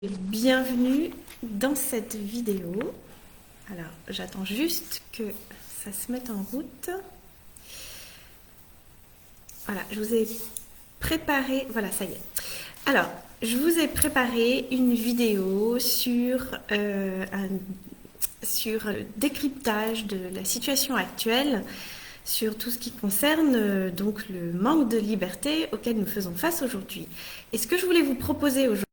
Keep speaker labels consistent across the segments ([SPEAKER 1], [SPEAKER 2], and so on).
[SPEAKER 1] Bienvenue dans cette vidéo. Alors, j'attends juste que ça se mette en route. Voilà, je vous ai préparé... Voilà, ça y est. Alors, je vous ai préparé une vidéo sur le décryptage de la situation actuelle, sur tout ce qui concerne donc le manque de liberté auquel nous faisons face aujourd'hui. Et ce que je voulais vous proposer aujourd'hui,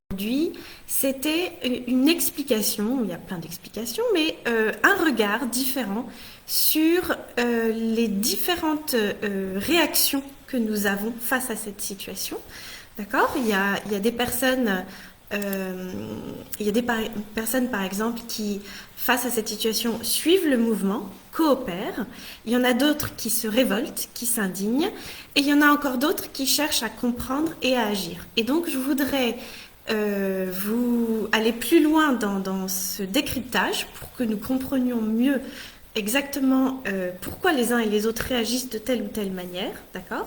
[SPEAKER 1] c'était une explication, il y a plein d'explications, mais un regard différent sur les différentes réactions que nous avons face à cette situation. D'accord ? Il y a des personnes, personnes par exemple qui, face à cette situation, suivent le mouvement, coopèrent. Il y en a d'autres qui se révoltent, qui s'indignent, et il y en a encore d'autres qui cherchent à comprendre et à agir. Et donc je voudrais vous aller plus loin dans ce décryptage pour que nous comprenions mieux exactement pourquoi les uns et les autres réagissent de telle ou telle manière, d'accord ?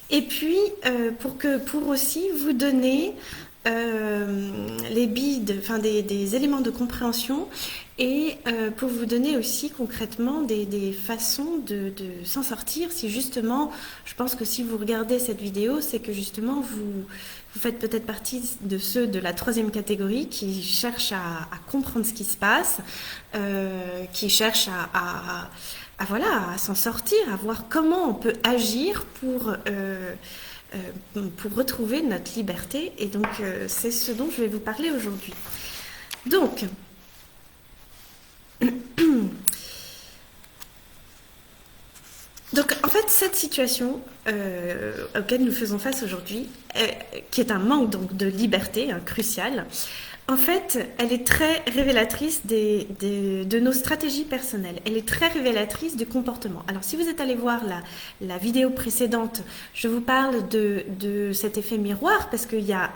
[SPEAKER 1] Et puis pour aussi vous donner les billes, des éléments de compréhension et pour vous donner aussi concrètement des façons de s'en sortir si justement, je pense que si vous regardez cette vidéo, c'est que justement vous faites peut-être partie de ceux de la troisième catégorie qui cherchent à comprendre ce qui se passe, qui cherchent à s'en sortir, à voir comment on peut agir pour retrouver notre liberté. Et donc, c'est ce dont je vais vous parler aujourd'hui. Donc, en fait, cette situation auquel nous faisons face aujourd'hui, qui est un manque donc, de liberté crucial, en fait, elle est très révélatrice de nos stratégies personnelles. Elle est très révélatrice du comportement. Alors, si vous êtes allé voir la vidéo précédente, je vous parle de cet effet miroir parce qu'il y a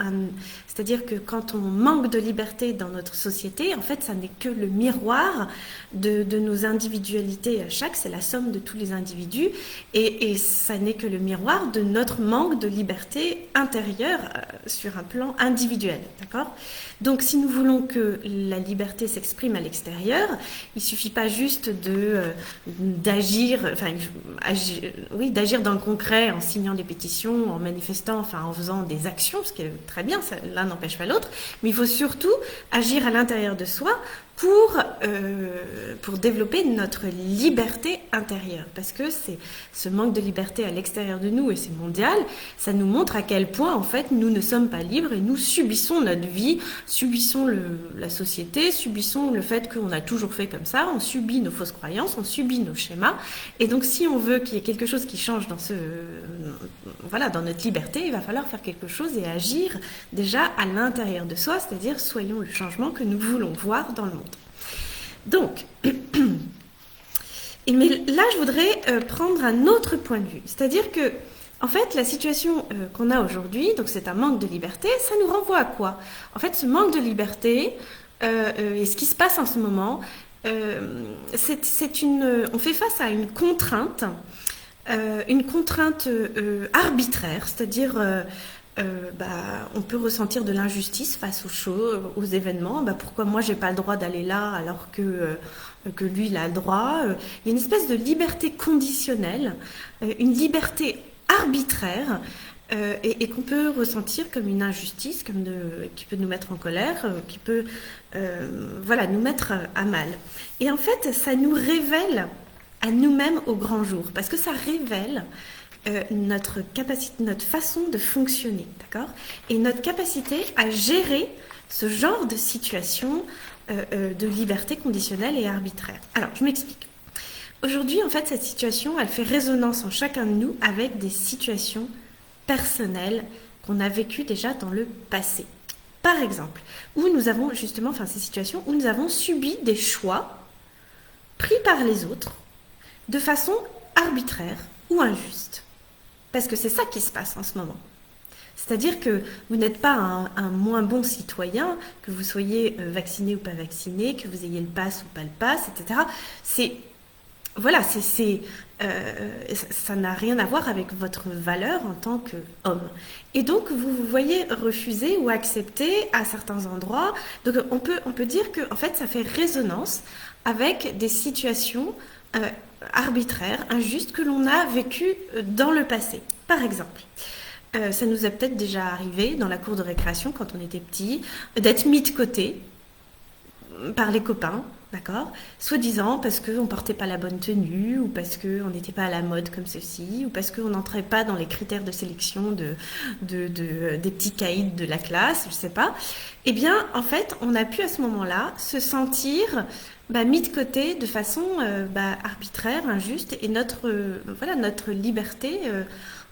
[SPEAKER 1] c'est-à-dire que quand on manque de liberté dans notre société, en fait, ça n'est que le miroir de nos individualités à chaque. C'est la somme de tous les individus et ça n'est que le miroir de notre manque de liberté intérieure sur un plan individuel. D'accord ? Donc, si nous voulons que la liberté s'exprime à l'extérieur, il ne suffit pas juste d'agir dans le concret, en signant des pétitions, en manifestant, en faisant des actions, ce qui est très bien, l'un n'empêche pas l'autre, mais il faut surtout agir à l'intérieur de soi pour développer notre liberté intérieure. Parce que c'est ce manque de liberté à l'extérieur de nous, et c'est mondial, ça nous montre à quel point, en fait, nous ne sommes pas libres et nous subissons notre vie, subissons la société, subissons le fait qu'on a toujours fait comme ça, on subit nos fausses croyances, on subit nos schémas. Et donc, si on veut qu'il y ait quelque chose qui change dans dans notre liberté, il va falloir faire quelque chose et agir déjà à l'intérieur de soi, c'est-à-dire soyons le changement que nous voulons voir dans le monde. Donc, mais là, je voudrais prendre un autre point de vue. C'est-à-dire que, en fait, la situation qu'on a aujourd'hui, donc c'est un manque de liberté, ça nous renvoie à quoi ? En fait, ce manque de liberté et ce qui se passe en ce moment, on fait face à une contrainte arbitraire, c'est-à-dire on peut ressentir de l'injustice face aux choses, aux événements. Pourquoi moi j'ai pas le droit d'aller là alors que lui il a le droit. Il y a une espèce de liberté conditionnelle, une liberté arbitraire et qu'on peut ressentir comme une injustice, qui peut nous mettre en colère, qui peut nous mettre à mal. Et en fait, ça nous révèle à nous-mêmes au grand jour, parce que ça révèle notre capacité, notre façon de fonctionner, d'accord ? Et notre capacité à gérer ce genre de situation de liberté conditionnelle et arbitraire. Alors, je m'explique. Aujourd'hui, en fait, cette situation, elle fait résonance en chacun de nous avec des situations personnelles qu'on a vécues déjà dans le passé. Par exemple, où nous avons justement, ces situations où nous avons subi des choix pris par les autres de façon arbitraire ou injuste. Parce que c'est ça qui se passe en ce moment. C'est-à-dire que vous n'êtes pas un moins bon citoyen, que vous soyez vacciné ou pas vacciné, que vous ayez le pass ou pas le pass, etc. voilà, ça n'a rien à voir avec votre valeur en tant qu'homme. Et donc, vous vous voyez refuser ou accepter à certains endroits. Donc, on peut dire que, en fait, ça fait résonance avec des situations euh, arbitraires, injustes, que l'on a vécues dans le passé. Par exemple, ça nous est peut-être déjà arrivé dans la cour de récréation quand on était petit, d'être mis de côté par les copains, d'accord? Soi-disant parce qu'on ne portait pas la bonne tenue, ou parce qu'on n'était pas à la mode comme ceci, ou parce qu'on n'entrait pas dans les critères de sélection des petits caïds de la classe, je ne sais pas. Eh bien, en fait, on a pu à ce moment-là se sentir mis de côté de façon arbitraire, injuste, et voilà, notre liberté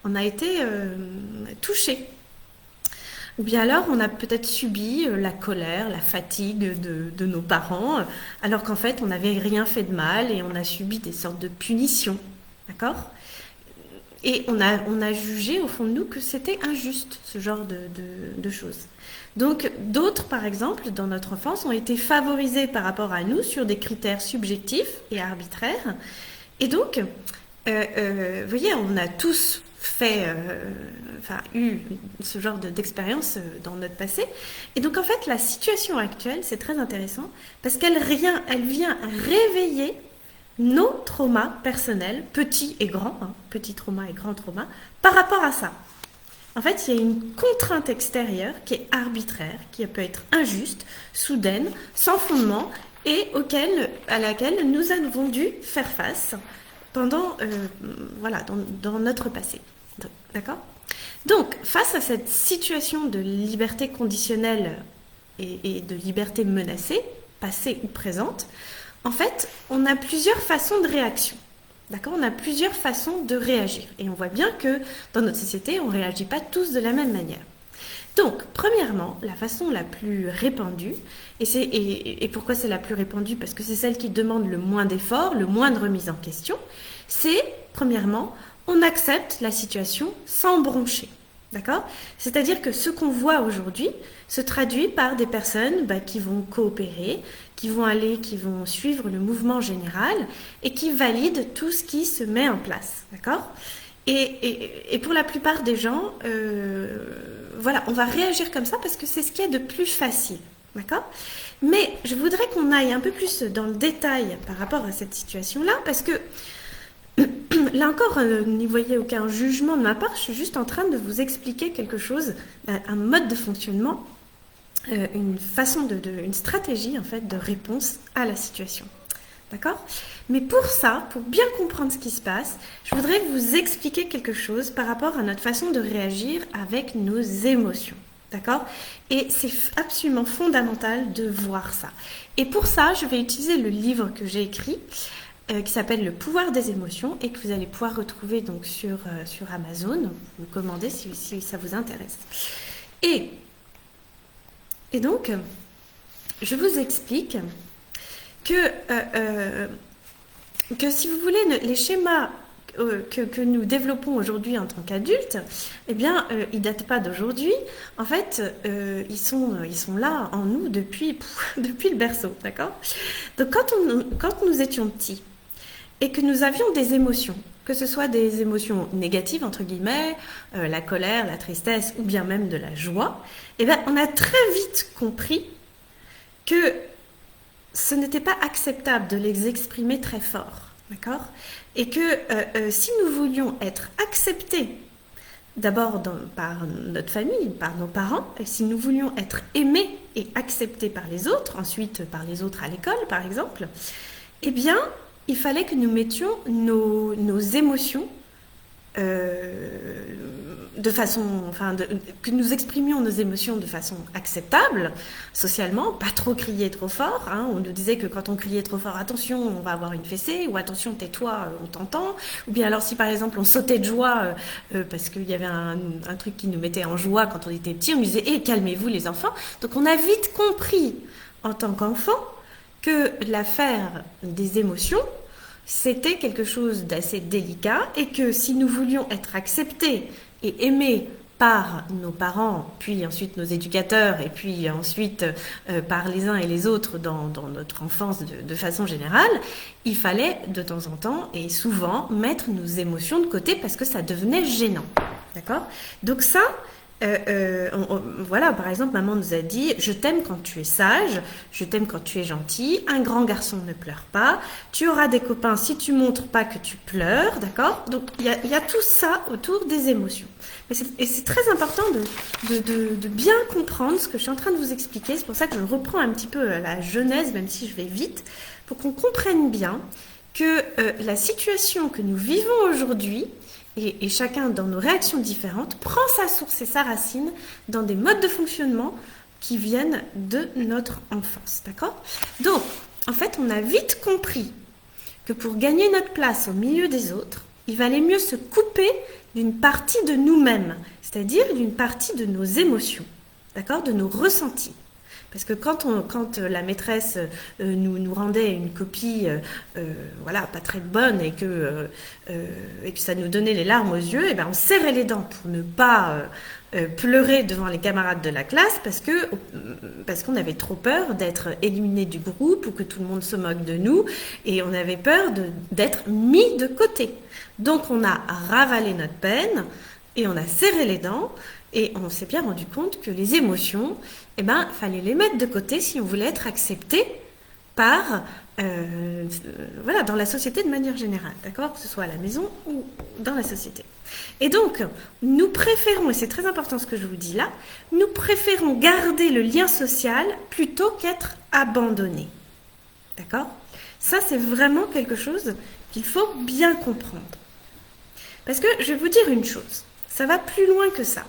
[SPEAKER 1] en a été touchée. Ou bien alors, on a peut-être subi la colère, la fatigue de nos parents, alors qu'en fait, on n'avait rien fait de mal et on a subi des sortes de punitions. D'accord? Et on a jugé au fond de nous que c'était injuste, ce genre de choses. Donc, d'autres, par exemple, dans notre enfance, ont été favorisés par rapport à nous sur des critères subjectifs et arbitraires. Et donc, vous voyez, on a tous eu ce genre d'expérience dans notre passé. Et donc, en fait, la situation actuelle, c'est très intéressant parce elle vient réveiller nos traumas personnels, petits et grands, hein, petits traumas et grands traumas, par rapport à ça. En fait, il y a une contrainte extérieure qui est arbitraire, qui peut être injuste, soudaine, sans fondement, et à laquelle nous avons dû faire face pendant, dans notre passé. D'accord? Donc, face à cette situation de liberté conditionnelle et de liberté menacée, passée ou présente, en fait, on a plusieurs façons de réaction. D'accord? On a plusieurs façons de réagir. Et on voit bien que dans notre société, on ne réagit pas tous de la même manière. Donc, premièrement, la façon la plus répandue, et pourquoi c'est la plus répandue? Parce que c'est celle qui demande le moins d'efforts, le moins de remise en question, c'est, premièrement, on accepte la situation sans broncher. D'accord? C'est-à-dire que ce qu'on voit aujourd'hui se traduit par des personnes qui vont coopérer, qui vont suivre le mouvement général et qui valident tout ce qui se met en place. D'accord? Et pour la plupart des gens, voilà, on va réagir comme ça parce que c'est ce qu'il y a de plus facile. D'accord? Mais je voudrais qu'on aille un peu plus dans le détail par rapport à cette situation-là parce que là encore, n'y voyez aucun jugement de ma part, je suis juste en train de vous expliquer quelque chose, un mode de fonctionnement, une une stratégie en fait de réponse à la situation. D'accord? Mais pour ça, pour bien comprendre ce qui se passe, je voudrais vous expliquer quelque chose par rapport à notre façon de réagir avec nos émotions. D'accord? Et c'est absolument fondamental de voir ça. Et pour ça, je vais utiliser le livre que j'ai écrit, qui s'appelle Le pouvoir des émotions et que vous allez pouvoir retrouver donc sur Amazon. Vous commandez si ça vous intéresse. Et donc, je vous explique que si vous voulez, les schémas que nous développons aujourd'hui en tant qu'adultes, eh bien, ils datent pas d'aujourd'hui. En fait, ils sont là en nous depuis le berceau, d'accord? Donc, quand nous étions petits, et que nous avions des émotions, que ce soit des émotions négatives, entre guillemets, la colère, la tristesse, ou bien même de la joie, eh bien, on a très vite compris que ce n'était pas acceptable de les exprimer très fort, d'accord? Et que si nous voulions être acceptés, d'abord par notre famille, par nos parents, et si nous voulions être aimés et acceptés par les autres, ensuite par les autres à l'école, par exemple, eh bien, il fallait que nous mettions nos émotions de façon, que nous exprimions nos émotions de façon acceptable, socialement, pas trop crier trop fort. Hein. On nous disait que quand on criait trop fort, attention, on va avoir une fessée, ou attention, tais-toi, on t'entend. Ou bien alors si par exemple on sautait de joie parce qu'il y avait un truc qui nous mettait en joie quand on était petit, on nous disait calmez-vous les enfants. Donc on a vite compris en tant qu'enfant que l'affaire des émotions, c'était quelque chose d'assez délicat et que si nous voulions être acceptés et aimés par nos parents, puis ensuite nos éducateurs, et puis ensuite par les uns et les autres dans notre enfance de façon générale, il fallait de temps en temps et souvent mettre nos émotions de côté parce que ça devenait gênant. D'accord? Donc ça, voilà, par exemple, maman nous a dit: je t'aime quand tu es sage, je t'aime quand tu es gentil, un grand garçon ne pleure pas, tu auras des copains si tu montres pas que tu pleures, d'accord? Donc il y a tout ça autour des émotions. Et c'est très important de bien comprendre ce que je suis en train de vous expliquer. C'est pour ça que je reprends un petit peu la genèse, même si je vais vite, pour qu'on comprenne bien que la situation que nous vivons aujourd'hui, et chacun dans nos réactions différentes, prend sa source et sa racine dans des modes de fonctionnement qui viennent de notre enfance, d'accord? Donc, en fait, on a vite compris que pour gagner notre place au milieu des autres, il valait mieux se couper d'une partie de nous-mêmes, c'est-à-dire d'une partie de nos émotions, d'accord? De nos ressentis. Parce que quand la maîtresse nous rendait une copie voilà, pas très bonne et que ça nous donnait les larmes aux yeux, et ben on serrait les dents pour ne pas pleurer devant les camarades de la classe parce qu'on avait trop peur d'être éliminé du groupe ou que tout le monde se moque de nous et on avait peur d'être mis de côté. Donc on a ravalé notre peine et on a serré les dents. Et on s'est bien rendu compte que les émotions, eh ben, fallait les mettre de côté si on voulait être accepté par, voilà, dans la société de manière générale, d'accord? Que ce soit à la maison ou dans la société. Et donc, nous préférons, et c'est très important ce que je vous dis là, nous préférons garder le lien social plutôt qu'être abandonnés. D'accord? Ça, c'est vraiment quelque chose qu'il faut bien comprendre. Parce que je vais vous dire une chose, ça va plus loin que ça.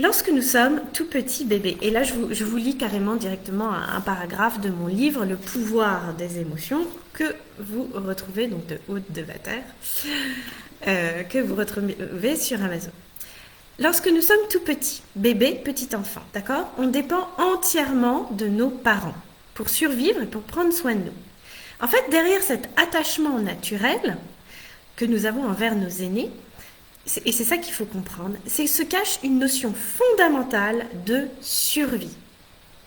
[SPEAKER 1] Lorsque nous sommes tout petits bébés, et là je vous lis carrément directement un paragraphe de mon livre Le pouvoir des émotions que vous retrouvez donc de Haute de Vater, que vous retrouvez sur Amazon. Lorsque nous sommes tout petits, bébés, petits enfants, d'accord, on dépend entièrement de nos parents pour survivre et pour prendre soin de nous. En fait, derrière cet attachement naturel que nous avons envers nos aînés, et c'est ça qu'il faut comprendre, c'est que se cache une notion fondamentale de survie.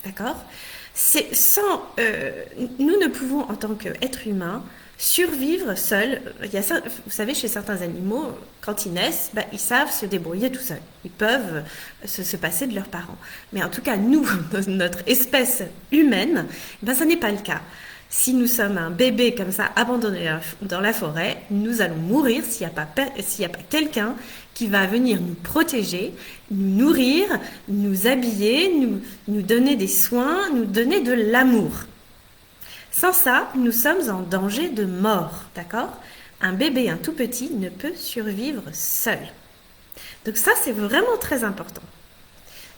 [SPEAKER 1] D'accord? Nous ne pouvons, en tant qu'êtres humains, survivre seuls. Il y a ça, vous savez, chez certains animaux, quand ils naissent, ils savent se débrouiller tout seuls. Ils peuvent se passer de leurs parents. Mais en tout cas, nous, notre espèce humaine, ça n'est pas le cas. Si nous sommes un bébé comme ça, abandonné dans la forêt, nous allons mourir s'il n'y a pas quelqu'un qui va venir nous protéger, nous nourrir, nous habiller, nous donner des soins, nous donner de l'amour. Sans ça, nous sommes en danger de mort, d'accord? Un bébé, un tout petit, ne peut survivre seul. Donc ça, c'est vraiment très important.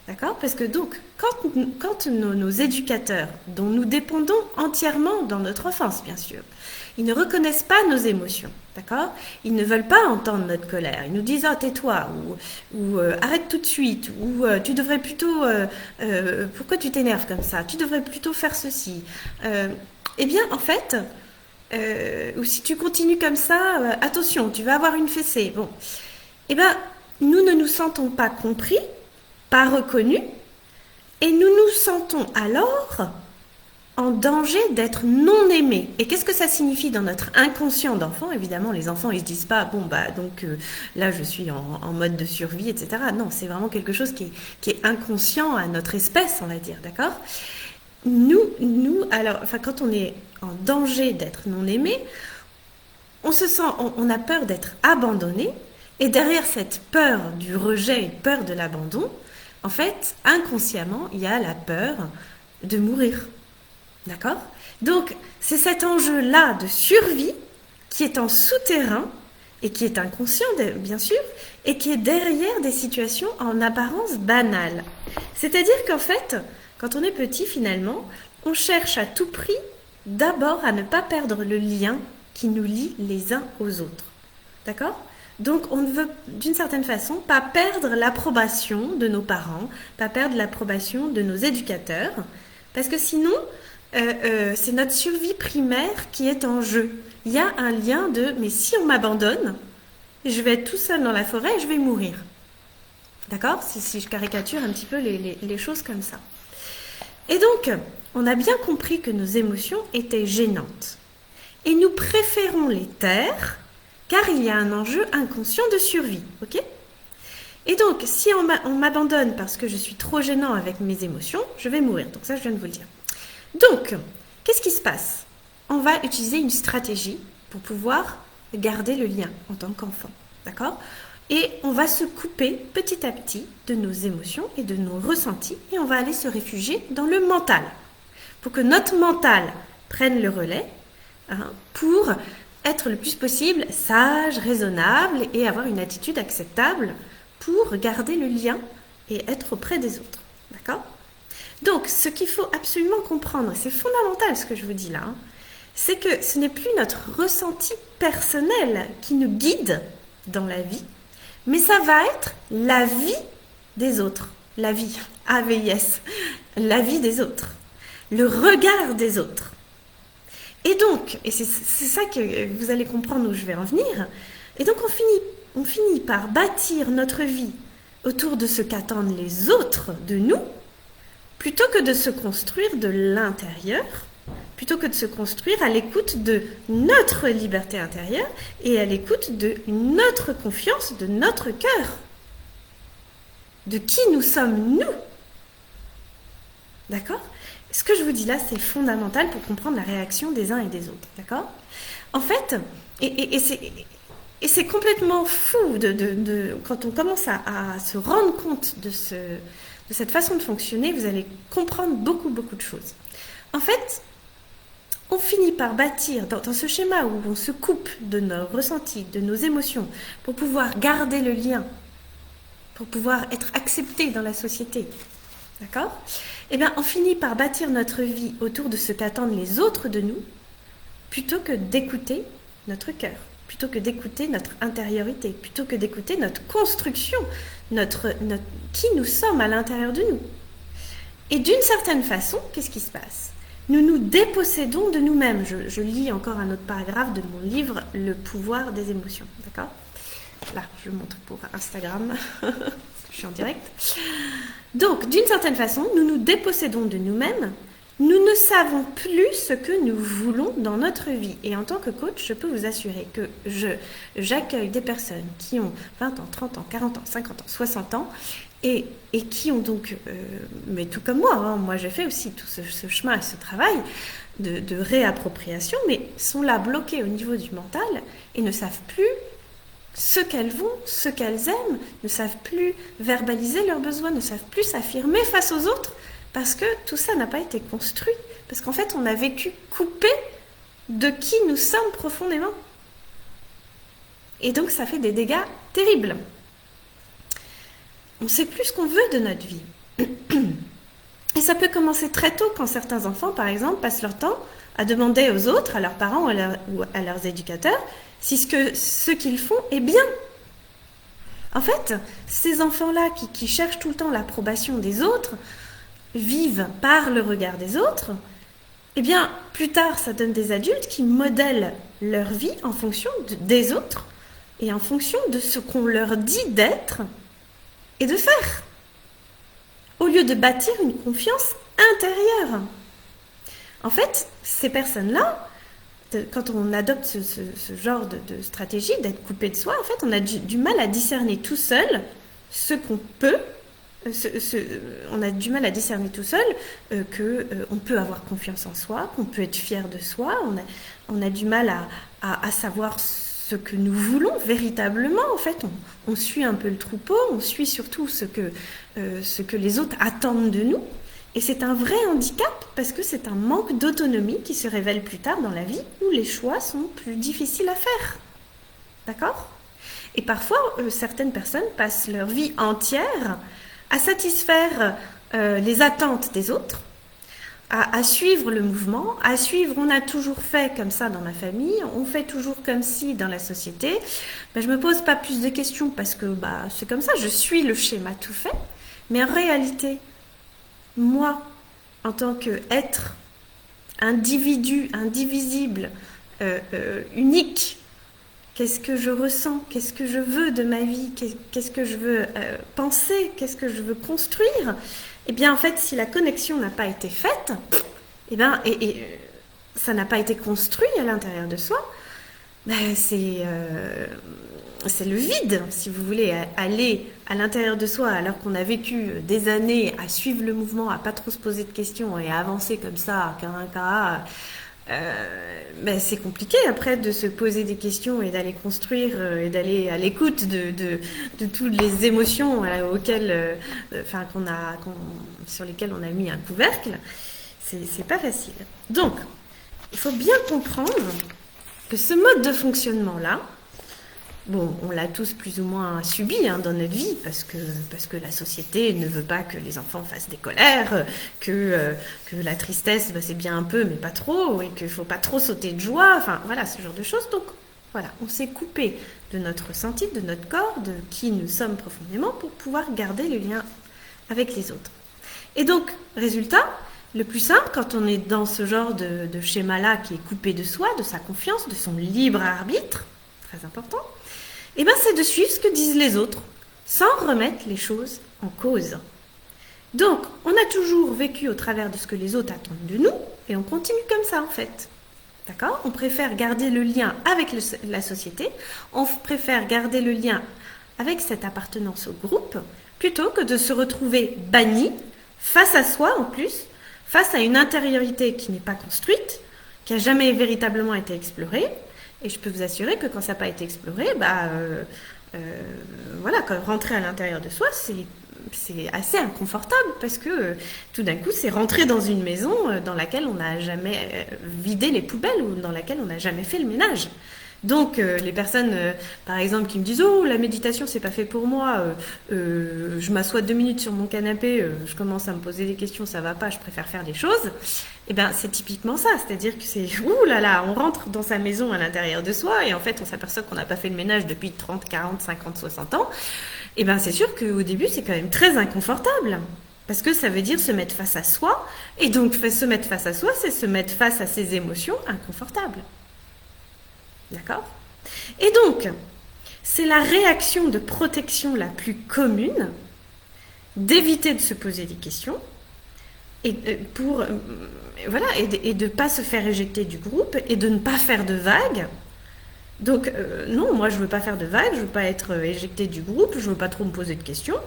[SPEAKER 1] D'accord? Parce que donc, quand nos éducateurs, dont nous dépendons entièrement dans notre enfance, bien sûr, ils ne reconnaissent pas nos émotions, d'accord? Ils ne veulent pas entendre notre colère. Ils nous disent: oh, tais-toi, ou arrête tout de suite, ou tu devrais plutôt, pourquoi tu t'énerves comme ça? Tu devrais plutôt faire ceci. Eh bien, en fait, ou si tu continues comme ça, attention, tu vas avoir une fessée. Bon, eh bien, nous ne nous sentons pas compris, pas reconnus, et nous nous sentons alors en danger d'être non aimés. Et qu'est-ce que ça signifie dans notre inconscient d'enfant? Évidemment, les enfants, ils se disent pas: bon, donc là, je suis en mode de survie, etc. Non, c'est vraiment quelque chose qui est inconscient à notre espèce, on va dire, d'accord? Alors, quand on est en danger d'être non aimé, on a peur d'être abandonné, et derrière cette peur du rejet, peur de l'abandon, en fait, inconsciemment, il y a la peur de mourir. D'accord? Donc, c'est cet enjeu-là de survie qui est en souterrain et qui est inconscient, bien sûr, et qui est derrière des situations en apparence banales. C'est-à-dire qu'en fait, quand on est petit, finalement, on cherche à tout prix d'abord à ne pas perdre le lien qui nous lie les uns aux autres. D'accord? Donc, on ne veut, d'une certaine façon, pas perdre l'approbation de nos parents, pas perdre l'approbation de nos éducateurs, parce que sinon, c'est notre survie primaire qui est en jeu. Il y a un lien mais si on m'abandonne, je vais être tout seul dans la forêt et je vais mourir. D'accord? Si je caricature un petit peu les choses comme ça. Et donc, on a bien compris que nos émotions étaient gênantes. Et nous préférons les taire, car il y a un enjeu inconscient de survie. Ok? Et donc, si on m'abandonne parce que je suis trop gênant avec mes émotions, je vais mourir. Donc ça, je viens de vous le dire. Donc, qu'est-ce qui se passe? On va utiliser une stratégie pour pouvoir garder le lien en tant qu'enfant. D'accord? Et on va se couper petit à petit de nos émotions et de nos ressentis et on va aller se réfugier dans le mental. Pour que notre mental prenne le relais, pour être le plus possible sage, raisonnable et avoir une attitude acceptable pour garder le lien et être auprès des autres. D'accord? Donc, ce qu'il faut absolument comprendre, c'est fondamental ce que je vous dis là, c'est que ce n'est plus notre ressenti personnel qui nous guide dans la vie, mais ça va être la vie des autres. La vie, AVIS, la vie des autres. Le regard des autres. Et donc, et c'est ça que vous allez comprendre où je vais en venir, et donc on finit par bâtir notre vie autour de ce qu'attendent les autres de nous, plutôt que de se construire de l'intérieur, plutôt que de se construire à l'écoute de notre liberté intérieure et à l'écoute de notre confiance, de notre cœur, de qui nous sommes nous. D'accord? Ce que je vous dis là, c'est fondamental pour comprendre la réaction des uns et des autres. D'accord? En fait, et c'est complètement fou quand on commence à se rendre compte de cette façon de fonctionner, vous allez comprendre beaucoup de choses. En fait, on finit par bâtir dans ce schéma où on se coupe de nos ressentis, de nos émotions, pour pouvoir garder le lien, pour pouvoir être accepté dans la société. D'accord? Eh bien, on finit par bâtir notre vie autour de ce qu'attendent les autres de nous, plutôt que d'écouter notre cœur, plutôt que d'écouter notre intériorité, plutôt que d'écouter notre construction, qui nous sommes à l'intérieur de nous. Et d'une certaine façon, qu'est-ce qui se passe? Nous nous dépossédons de nous-mêmes. Je lis encore un autre paragraphe de mon livre, Le pouvoir des émotions. D'accord? Là, je le montre pour Instagram. Je suis en direct. Donc, d'une certaine façon, nous nous dépossédons de nous-mêmes. Nous ne savons plus ce que nous voulons dans notre vie. Et en tant que coach, je peux vous assurer que j'accueille des personnes qui ont 20 ans, 30 ans, 40 ans, 50 ans, 60 ans et qui ont donc, mais tout comme moi j'ai fait aussi tout ce chemin et ce travail de réappropriation, mais sont là bloqués au niveau du mental et ne savent plus ce qu'elles vont, ce qu'elles aiment, ne savent plus verbaliser leurs besoins, ne savent plus s'affirmer face aux autres, parce que tout ça n'a pas été construit, parce qu'en fait on a vécu coupé de qui nous sommes profondément. Et donc ça fait des dégâts terribles. On ne sait plus ce qu'on veut de notre vie. Et ça peut commencer très tôt quand certains enfants, par exemple, passent leur temps à demander aux autres, à leurs parents ou à leurs éducateurs, si ce qu'ils font est bien. En fait, ces enfants-là qui cherchent tout le temps l'approbation des autres, vivent par le regard des autres, eh bien, plus tard, ça donne des adultes qui modèlent leur vie en fonction des autres et en fonction de ce qu'on leur dit d'être et de faire, au lieu de bâtir une confiance intérieure. En fait, ces personnes-là, quand on adopte ce genre de stratégie d'être coupé de soi, en fait, on a du mal à discerner tout seul ce qu'on peut. On a du mal à discerner tout seul qu'on peut avoir confiance en soi, qu'on peut être fier de soi. On a du mal à savoir ce que nous voulons véritablement. En fait, on suit un peu le troupeau, on suit surtout ce que les autres attendent de nous. Et c'est un vrai handicap parce que c'est un manque d'autonomie qui se révèle plus tard dans la vie où les choix sont plus difficiles à faire. D'accord ? Et parfois, certaines personnes passent leur vie entière à satisfaire les attentes des autres, à suivre le mouvement, à suivre, on a toujours fait comme ça dans ma famille, on fait toujours comme ci dans la société. Ben, je ne me pose pas plus de questions parce que c'est comme ça, je suis le schéma tout fait. Mais en réalité, moi, en tant qu'être, individu, indivisible, unique, qu'est-ce que je ressens, qu'est-ce que je veux de ma vie, qu'est-ce que je veux penser, qu'est-ce que je veux construire, eh bien en fait si la connexion n'a pas été faite, eh bien, ça n'a pas été construit à l'intérieur de soi, ben, c'est le vide, si vous voulez, aller à l'intérieur de soi alors qu'on a vécu des années à suivre le mouvement, à pas trop se poser de questions et à avancer comme ça, qu'un cas. Ben c'est compliqué après de se poser des questions et d'aller construire et d'aller à l'écoute de toutes les émotions auxquelles, sur lesquelles on a mis un couvercle. C'est pas facile. Donc, il faut bien comprendre que ce mode de fonctionnement-là, bon, on l'a tous plus ou moins subi dans notre vie parce que la société ne veut pas que les enfants fassent des colères, que la tristesse, ben, c'est bien un peu mais pas trop, et qu'il ne faut pas trop sauter de joie, enfin voilà, ce genre de choses. Donc voilà, on s'est coupé de notre ressenti, de notre corps, de qui nous sommes profondément pour pouvoir garder le lien avec les autres. Et donc, résultat, le plus simple quand on est dans ce genre de schéma-là qui est coupé de soi, de sa confiance, de son libre arbitre, très important, eh ben c'est de suivre ce que disent les autres, sans remettre les choses en cause. Donc, on a toujours vécu au travers de ce que les autres attendent de nous, et on continue comme ça en fait. D'accord ? On préfère garder le lien avec la société, on préfère garder le lien avec cette appartenance au groupe, plutôt que de se retrouver banni, face à soi en plus, face à une intériorité qui n'est pas construite, qui n'a jamais véritablement été explorée. Et je peux vous assurer que quand ça n'a pas été exploré, voilà, quand rentrer à l'intérieur de soi, c'est assez inconfortable parce que tout d'un coup, c'est rentrer dans une maison dans laquelle on n'a jamais vidé les poubelles ou dans laquelle on n'a jamais fait le ménage. Donc, les personnes, par exemple, qui me disent « Oh, la méditation, c'est pas fait pour moi. Je m'assois 2 minutes sur mon canapé, je commence à me poser des questions, ça va pas, je préfère faire des choses. » Eh bien, c'est typiquement ça. C'est-à-dire que c'est « Ouh là là, on rentre dans sa maison à l'intérieur de soi et en fait, on s'aperçoit qu'on n'a pas fait le ménage depuis 30, 40, 50, 60 ans. » Eh bien, c'est sûr qu'au début, c'est quand même très inconfortable. Parce que ça veut dire se mettre face à soi. Et donc, se mettre face à soi, c'est se mettre face à ses émotions inconfortables. D'accord ? Et donc, c'est la réaction de protection la plus commune d'éviter de se poser des questions et et de ne pas se faire éjecter du groupe et de ne pas faire de vagues. Donc, non, moi je ne veux pas faire de vagues, je ne veux pas être éjectée du groupe, je ne veux pas trop me poser de questions.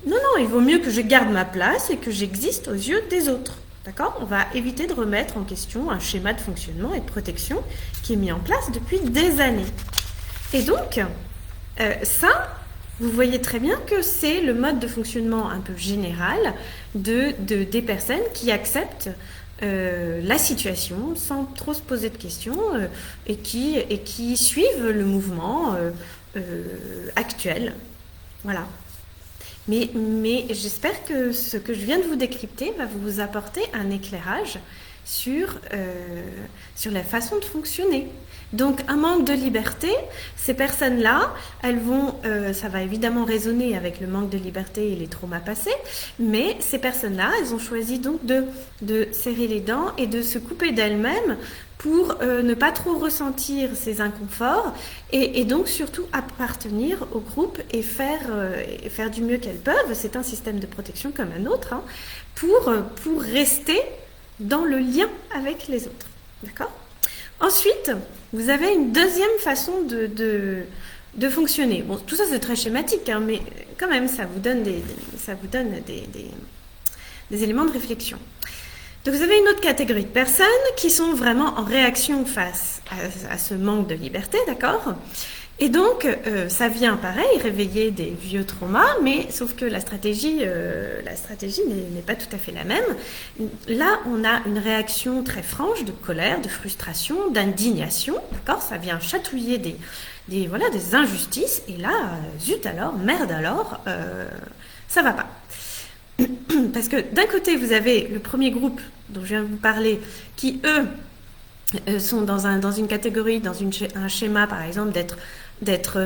[SPEAKER 1] Non, non, il vaut mieux que je garde ma place et que j'existe aux yeux des autres. D'accord ? On va éviter de remettre en question un schéma de fonctionnement et de protection qui est mis en place depuis des années. Et donc, ça, vous voyez très bien que c'est le mode de fonctionnement un peu général des personnes qui acceptent la situation sans trop se poser de questions et qui suivent le mouvement actuel. Voilà. Mais j'espère que ce que je viens de vous décrypter va vous apporter un éclairage sur la façon de fonctionner. Donc, un manque de liberté, ces personnes-là, elles vont, ça va évidemment résonner avec le manque de liberté et les traumas passés, mais ces personnes-là, elles ont choisi donc de serrer les dents et de se couper d'elles-mêmes pour ne pas trop ressentir ces inconforts et donc surtout appartenir au groupe et faire du mieux qu'elles peuvent. C'est un système de protection comme un autre, pour rester dans le lien avec les autres. D'accord ? Ensuite, vous avez une deuxième façon de fonctionner. Bon, tout ça c'est très schématique, mais quand même ça vous donne des éléments de réflexion. Donc vous avez une autre catégorie de personnes qui sont vraiment en réaction face à ce manque de liberté, d'accord ? Et donc, ça vient pareil, réveiller des vieux traumas, mais sauf que la stratégie n'est pas tout à fait la même. Là, on a une réaction très franche de colère, de frustration, d'indignation, d'accord ? Ça vient chatouiller des injustices, et là, zut alors, merde alors, ça va pas. Parce que d'un côté, vous avez le premier groupe dont je viens de vous parler, qui, eux, sont dans une catégorie, un schéma par exemple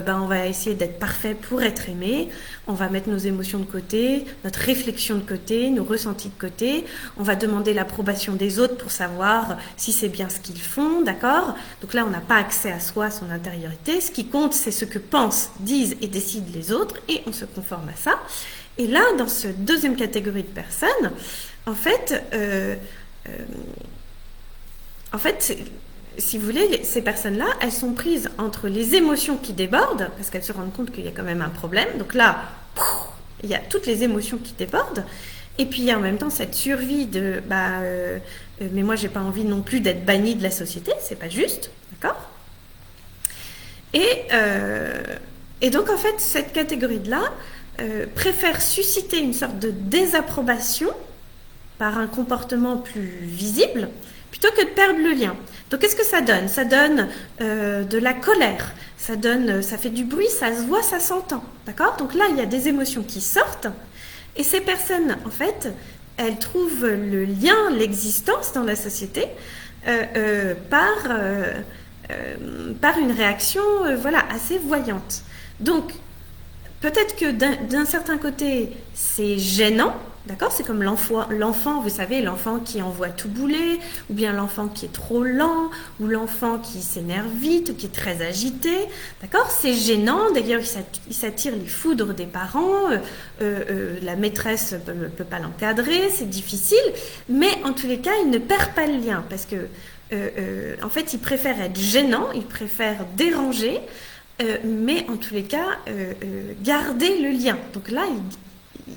[SPEAKER 1] on va essayer d'être parfait pour être aimé, on va mettre nos émotions de côté, notre réflexion de côté, nos ressentis de côté, on va demander l'approbation des autres pour savoir si c'est bien ce qu'ils font, d'accord? Donc là on n'a pas accès à soi, à son intériorité, ce qui compte c'est ce que pensent, disent et décident les autres et on se conforme à ça. Et là dans cette deuxième catégorie de personnes, en fait, si vous voulez, ces personnes-là, elles sont prises entre les émotions qui débordent, parce qu'elles se rendent compte qu'il y a quand même un problème. Donc là, il y a toutes les émotions qui débordent. Et puis il y a en même temps cette survie de mais moi j'ai pas envie non plus d'être bannie de la société, c'est pas juste, d'accord? Et donc en fait, cette catégorie-là préfère susciter une sorte de désapprobation par un comportement plus visible, plutôt que de perdre le lien. Donc qu'est-ce que ça donne? Ça donne de la colère, ça fait du bruit, ça se voit, ça s'entend, d'accord? Donc là, il y a des émotions qui sortent, et ces personnes, en fait, elles trouvent le lien, l'existence dans la société par une réaction voilà, assez voyante. Donc, peut-être que d'un certain côté, c'est gênant, d'accord? C'est comme l'enfant, vous savez, l'enfant qui envoie tout bouler, ou bien l'enfant qui est trop lent, ou l'enfant qui s'énerve vite, ou qui est très agité, d'accord? C'est gênant, d'ailleurs il s'attire les foudres des parents, la maîtresse ne peut pas l'encadrer, c'est difficile, mais en tous les cas, il ne perd pas le lien, parce que en fait, il préfère être gênant, il préfère déranger, mais en tous les cas, garder le lien. Donc là,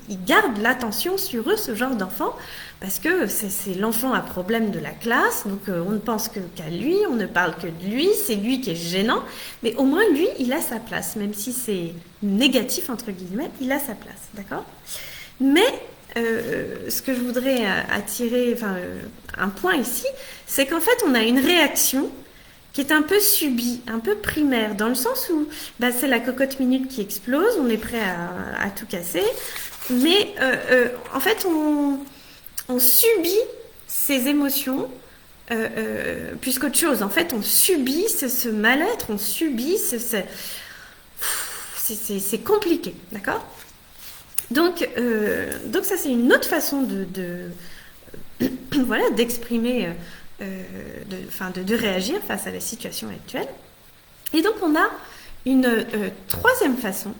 [SPEAKER 1] il garde l'attention sur eux, ce genre d'enfant, parce que c'est l'enfant à problème de la classe, donc on ne pense qu'à lui, on ne parle que de lui, c'est lui qui est gênant, mais au moins lui, il a sa place, même si c'est négatif, entre guillemets, il a sa place, d'accord? Mais ce que je voudrais attirer, un point ici, c'est qu'en fait, on a une réaction qui est un peu subie, un peu primaire, dans le sens où c'est la cocotte minute qui explose, on est prêt à tout casser, mais en fait on subit ces émotions plus qu'autre chose. En fait, on subit ce mal-être, on subit c'est compliqué, d'accord? Donc ça c'est une autre façon voilà, d'exprimer de réagir face à la situation actuelle. Et donc on a une troisième façon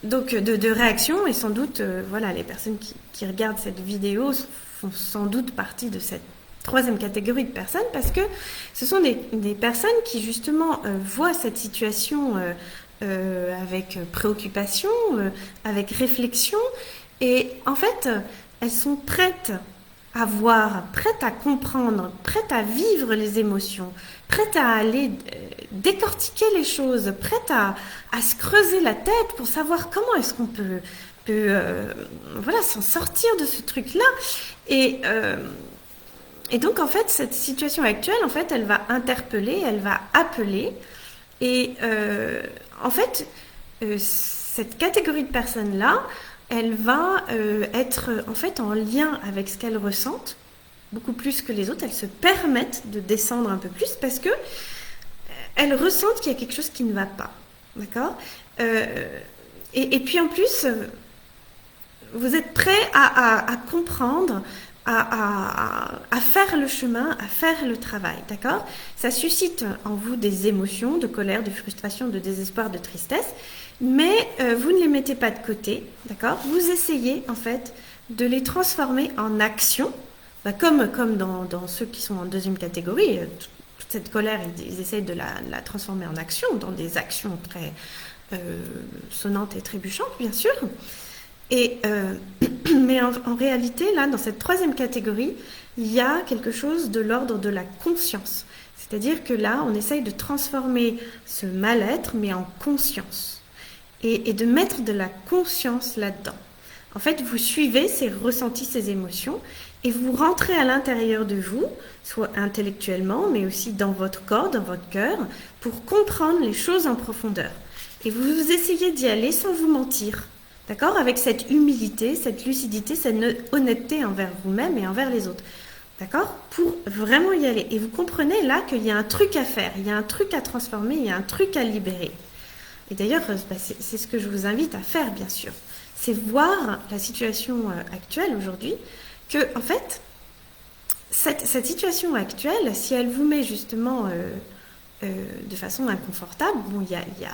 [SPEAKER 1] donc de réaction, et sans doute voilà, les personnes qui regardent cette vidéo font sans doute partie de cette troisième catégorie de personnes, parce que ce sont des personnes qui justement voient cette situation avec préoccupation, avec réflexion, et en fait elles sont prêtes à voir, prête à comprendre, prête à vivre les émotions, prête à aller décortiquer les choses, prête à se creuser la tête pour savoir comment est-ce qu'on peut voilà, s'en sortir de ce truc-là. Et donc, en fait, cette situation actuelle, en fait, elle va interpeller, elle va appeler. Et en fait, cette catégorie de personnes-là, elle va être en fait en lien avec ce qu'elles ressentent, beaucoup plus que les autres. Elles se permettent de descendre un peu plus parce que elles ressentent qu'il y a quelque chose qui ne va pas, d'accord? Et puis en plus, vous êtes prêts à comprendre, à faire le chemin, à faire le travail, d'accord? Ça suscite en vous des émotions, de colère, de frustration, de désespoir, de tristesse, mais vous ne les mettez pas de côté, d'accord? Vous essayez en fait de les transformer en action, comme dans ceux qui sont en deuxième catégorie. Toute cette colère, ils essayent de la transformer en action, dans des actions très sonnantes et trébuchantes, bien sûr. Mais en réalité, là, dans cette troisième catégorie, il y a quelque chose de l'ordre de la conscience. C'est-à-dire que là, on essaye de transformer ce mal-être, mais en conscience. Et de mettre de la conscience là-dedans. En fait, vous suivez ces ressentis, ces émotions, et vous rentrez à l'intérieur de vous, soit intellectuellement, mais aussi dans votre corps, dans votre cœur, pour comprendre les choses en profondeur. Et vous essayez d'y aller sans vous mentir. D'accord? Avec cette humilité, cette lucidité, cette honnêteté envers vous-même et envers les autres. D'accord? Pour vraiment y aller. Et vous comprenez là qu'il y a un truc à faire, il y a un truc à transformer, il y a un truc à libérer. Et d'ailleurs, c'est ce que je vous invite à faire, bien sûr. C'est voir la situation actuelle aujourd'hui, que, en fait, cette situation actuelle, si elle vous met justement de façon inconfortable, bon, il y a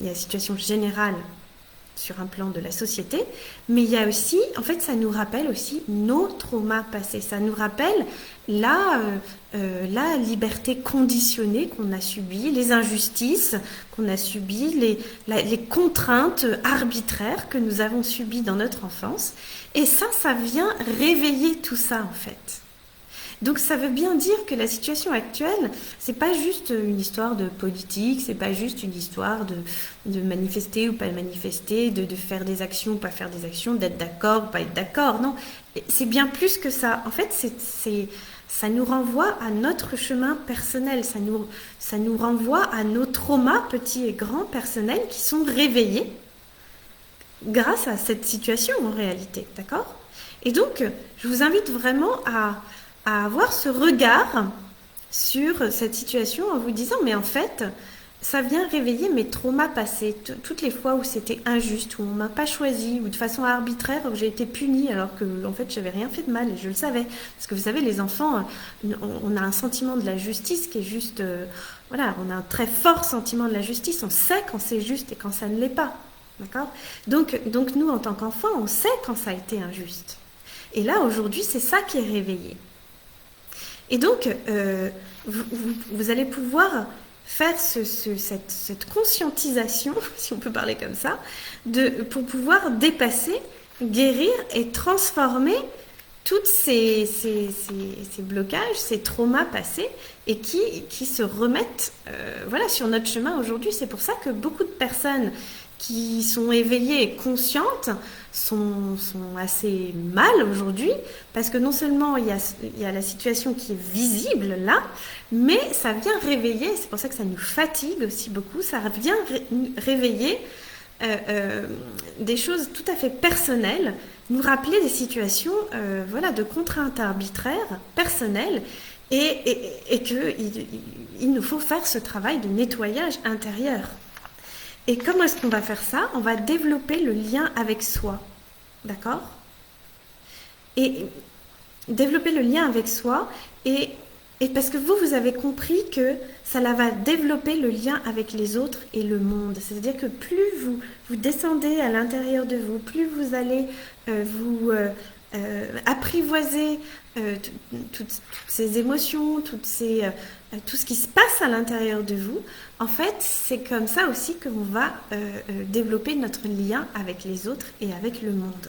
[SPEAKER 1] la situation générale sur un plan de la société, mais il y a aussi, en fait, ça nous rappelle aussi nos traumas passés. Ça nous rappelle la liberté conditionnée qu'on a subie, les injustices qu'on a subies, les contraintes arbitraires que nous avons subies dans notre enfance. Et ça vient réveiller tout ça, en fait. Donc ça veut bien dire que la situation actuelle, c'est pas juste une histoire de politique, c'est pas juste une histoire de manifester ou pas manifester, de faire des actions ou pas faire des actions, d'être d'accord ou pas être d'accord. Non, c'est bien plus que ça. En fait, ça nous renvoie à notre chemin personnel, ça nous renvoie à nos traumas petits et grands personnels qui sont réveillés grâce à cette situation en réalité, d'accord? Et donc, je vous invite vraiment à avoir ce regard sur cette situation en vous disant mais en fait ça vient réveiller mes traumas passés, toutes les fois où c'était injuste, où on m'a pas choisi, ou de façon arbitraire, où j'ai été punie alors que en fait j'avais rien fait de mal et je le savais. Parce que vous savez, les enfants, on a un sentiment de la justice qui est juste, voilà, on a un très fort sentiment de la justice, on sait quand c'est juste et quand ça ne l'est pas. D'accord? Donc nous, en tant qu'enfants, on sait quand ça a été injuste. Et là, aujourd'hui, c'est ça qui est réveillé. Et donc, vous allez pouvoir faire cette conscientisation, si on peut parler comme ça, pour pouvoir dépasser, guérir et transformer tous ces blocages, ces traumas passés et qui se remettent voilà, sur notre chemin aujourd'hui. C'est pour ça que beaucoup de personnes qui sont éveillées et conscientes sont assez mal aujourd'hui, parce que non seulement il y a la situation qui est visible là, mais ça vient réveiller, c'est pour ça que ça nous fatigue aussi beaucoup, ça vient réveiller des choses tout à fait personnelles, nous rappeler des situations voilà, de contraintes arbitraires, personnelles, et qu'il nous faut faire ce travail de nettoyage intérieur. Et comment est-ce qu'on va faire ça? On va développer le lien avec soi. D'accord? Et développer le lien avec soi. Et parce que vous avez compris que ça va développer le lien avec les autres et le monde. C'est-à-dire que plus vous descendez à l'intérieur de vous, plus vous allez vous apprivoiser toutes ces émotions, tout ce qui se passe à l'intérieur de vous. En fait, c'est comme ça aussi qu'on va développer notre lien avec les autres et avec le monde.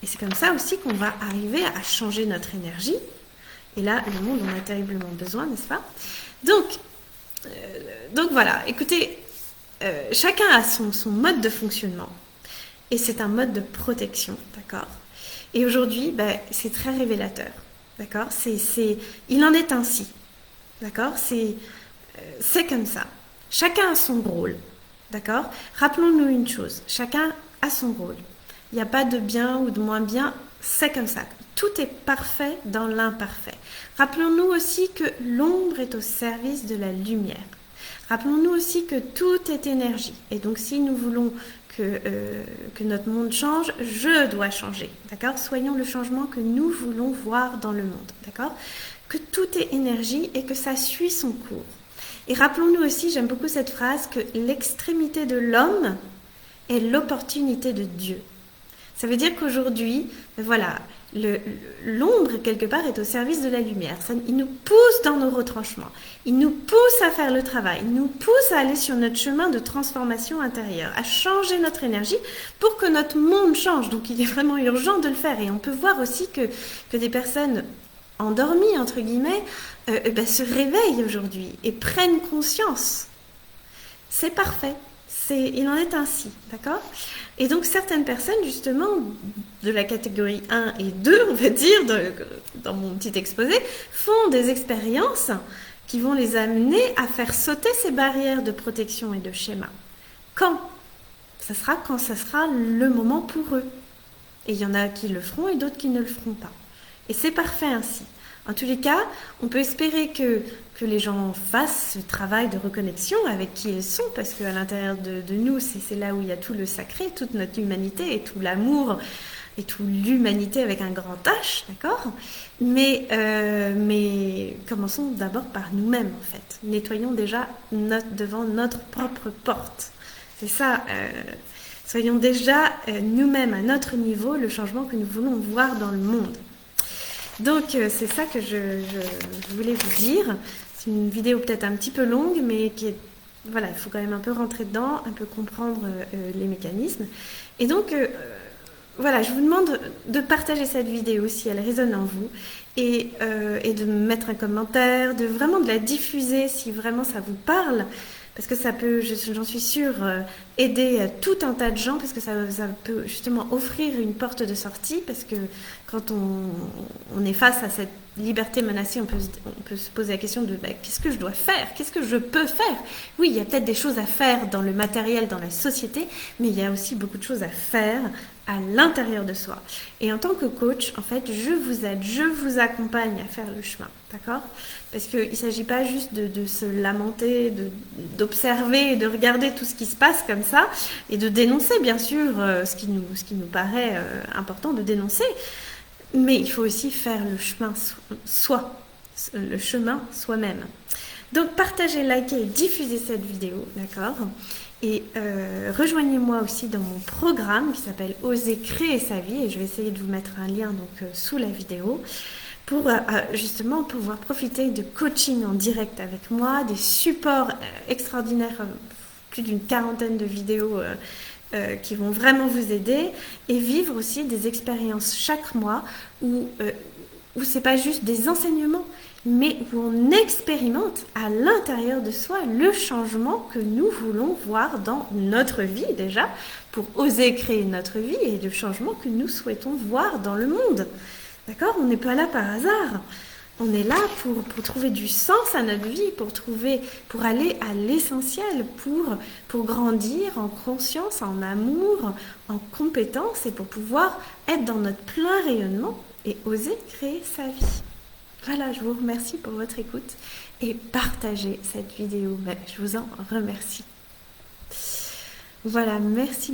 [SPEAKER 1] Et c'est comme ça aussi qu'on va arriver à changer notre énergie. Et là, le monde en a terriblement besoin, n'est-ce pas? Donc voilà, écoutez, chacun a son mode de fonctionnement. Et c'est un mode de protection, d'accord? Et aujourd'hui, c'est très révélateur, d'accord? Il en est ainsi, d'accord? C'est comme ça. Chacun a son rôle, d'accord? Rappelons-nous une chose, chacun a son rôle. Il n'y a pas de bien ou de moins bien, c'est comme ça. Tout est parfait dans l'imparfait. Rappelons-nous aussi que l'ombre est au service de la lumière. Rappelons-nous aussi que tout est énergie. Et donc si nous voulons que notre monde change, je dois changer, d'accord? Soyons le changement que nous voulons voir dans le monde, d'accord? Que tout est énergie et que ça suit son cours. Et rappelons-nous aussi, j'aime beaucoup cette phrase, que l'extrémité de l'homme est l'opportunité de Dieu. Ça veut dire qu'aujourd'hui, voilà, l'ombre, quelque part, est au service de la lumière. Il nous pousse dans nos retranchements. Il nous pousse à faire le travail. Il nous pousse à aller sur notre chemin de transformation intérieure, à changer notre énergie pour que notre monde change. Donc, il est vraiment urgent de le faire. Et on peut voir aussi que des personnes endormies, entre guillemets, se réveillent aujourd'hui et prennent conscience. C'est parfait. Il en est ainsi, d'accord? Et donc certaines personnes, justement, de la catégorie 1 et 2, on va dire, dans mon petit exposé, font des expériences qui vont les amener à faire sauter ces barrières de protection et de schéma. Quand ça sera le moment pour eux. Et il y en a qui le feront et d'autres qui ne le feront pas. Et c'est parfait ainsi. En tous les cas, on peut espérer que les gens fassent ce travail de reconnexion avec qui ils sont, parce qu'à l'intérieur de nous, c'est là où il y a tout le sacré, toute notre humanité et tout l'amour et toute l'humanité avec un grand H, d'accord? Mais commençons d'abord par nous-mêmes, en fait. Nettoyons déjà devant notre propre porte. C'est ça. Soyons déjà nous-mêmes à notre niveau le changement que nous voulons voir dans le monde. Donc c'est ça que je voulais vous dire. C'est une vidéo peut-être un petit peu longue, mais qui est, voilà, il faut quand même un peu rentrer dedans, un peu comprendre les mécanismes. Et donc voilà, je vous demande de partager cette vidéo si elle résonne en vous et de me mettre un commentaire, de vraiment de la diffuser si vraiment ça vous parle. Parce que ça peut, j'en suis sûre, aider tout un tas de gens, parce que ça peut justement offrir une porte de sortie, parce que quand on est face à cette liberté menacée, on peut se poser la question de qu'est-ce que je dois faire? Qu'est-ce que je peux faire? Oui, il y a peut-être des choses à faire dans le matériel, dans la société, mais il y a aussi beaucoup de choses à faire à l'intérieur de soi. Et en tant que coach, en fait, je vous aide, je vous accompagne à faire le chemin, d'accord? Parce qu'il ne s'agit pas juste de se lamenter, d'observer et de regarder tout ce qui se passe comme ça, et de dénoncer, bien sûr, ce qui nous paraît important de dénoncer, mais il faut aussi faire le chemin le chemin soi-même. Donc partagez, likez et diffusez cette vidéo, d'accord? Et rejoignez-moi aussi dans mon programme qui s'appelle Oser créer sa vie, et je vais essayer de vous mettre un lien donc sous la vidéo pour justement pouvoir profiter de coaching en direct avec moi, des supports extraordinaires, plus d'une quarantaine de vidéos qui vont vraiment vous aider, et vivre aussi des expériences chaque mois où c'est pas juste des enseignements, mais où on expérimente à l'intérieur de soi le changement que nous voulons voir dans notre vie déjà, pour oser créer notre vie, et le changement que nous souhaitons voir dans le monde. D'accord? On n'est pas là par hasard. On est là pour trouver du sens à notre vie, pour aller à l'essentiel, pour grandir en conscience, en amour, en compétence, et pour pouvoir être dans notre plein rayonnement et oser créer sa vie. Voilà, je vous remercie pour votre écoute et partagez cette vidéo. Je vous en remercie. Voilà, merci.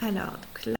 [SPEAKER 1] Alors, donc là,